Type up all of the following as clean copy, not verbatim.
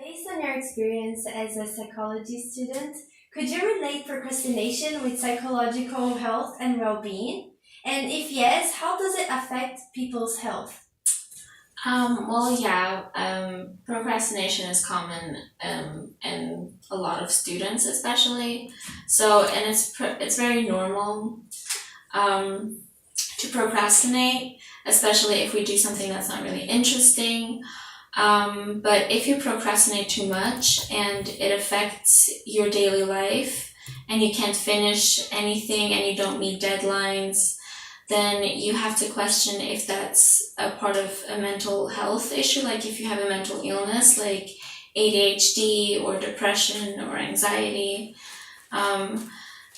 Based on your experience as a psychology student, could you relate procrastination with psychological health and well-being? And if yes, how does it affect people's health? Procrastination is common in a lot of students, especially. So, and it's very normal um, to procrastinate, especially if we do something that's not really interesting. But if you procrastinate too much and it affects your daily life, and you can't finish anything and you don't meet deadlines, then you have to question if that's a part of a mental health issue, like if you have a mental illness like ADHD or depression or anxiety. And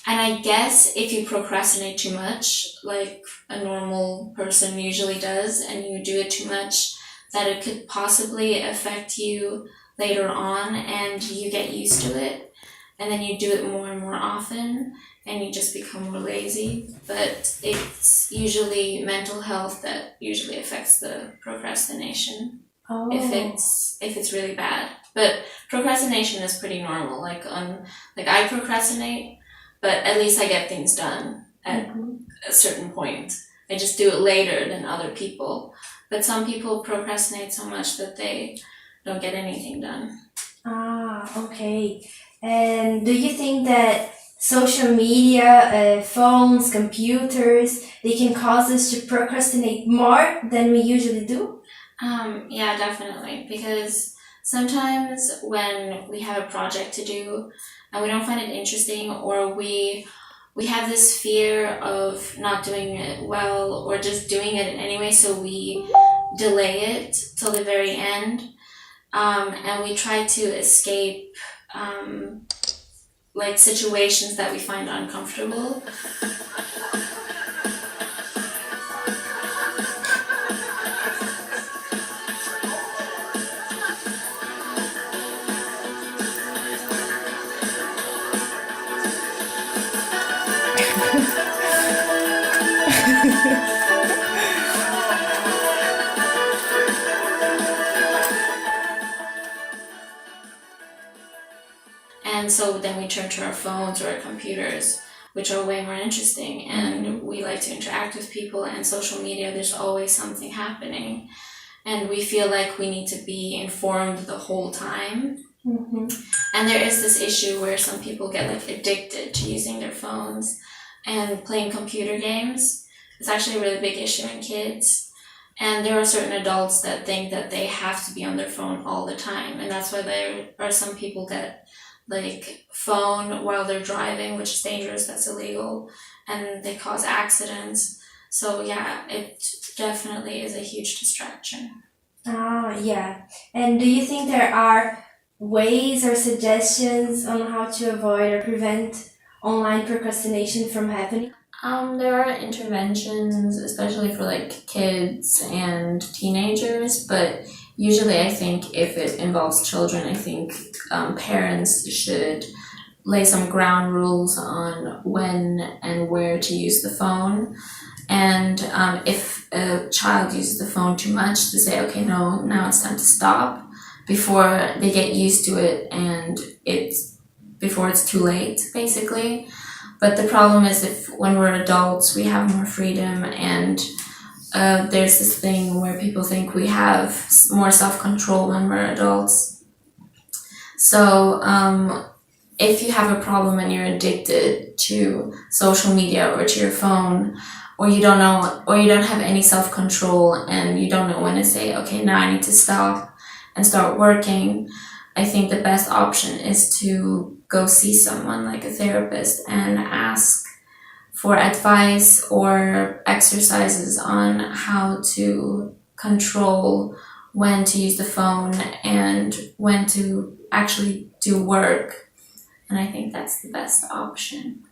I guess if you procrastinate too much, like a normal person usually does, and you do it too much, that it could possibly affect you later on and you get used to it. And then you do it more and more often and you just become more lazy. But it's usually mental health that usually affects the procrastination Oh. if it's really bad. But procrastination is pretty normal. Like I procrastinate, but at least I get things done at Mhm. a certain point. I just do it later than other people. But some people procrastinate so much that they don't get anything done. Ah, okay. And do you think that social media, phones, computers, they can cause us to procrastinate more than we usually do? Yeah, definitely. Because sometimes when we have a project to do and we don't find it interesting, or we have this fear of not doing it well or just doing it anyway, so we delay it till the very end, and we try to escape like situations that we find uncomfortable. And so then we turn to our phones or our computers, which are way more interesting. And we like to interact with people, and social media, there's always something happening. And we feel like we need to be informed the whole time. Mm-hmm. And there is this issue where some people get like addicted to using their phones and playing computer games. It's actually a really big issue in kids. And there are certain adults that think that they have to be on their phone all the time. And that's why there are some people that like phone while they're driving, which is dangerous, that's illegal, and they cause accidents. So yeah, it definitely is a huge distraction. Ah, yeah. And do you think there are ways or suggestions on how to avoid or prevent online procrastination from happening? There are interventions, especially for like kids and teenagers, but usually I think if it involves children, I think parents should lay some ground rules on when and where to use the phone. And if a child uses the phone too much, to say, okay, no, now it's time to stop before they get used to it and before it's too late, basically. But the problem is if when we're adults, we have more freedom, and there's this thing where people think we have more self-control when we're adults. So if you have a problem and you're addicted to social media or to your phone, or you don't know, or you don't have any self-control and you don't know when to say, okay, now I need to stop and start working, I think the best option is to go see someone like a therapist and ask for advice or exercises on how to control when to use the phone and when to actually do work. And I think that's the best option.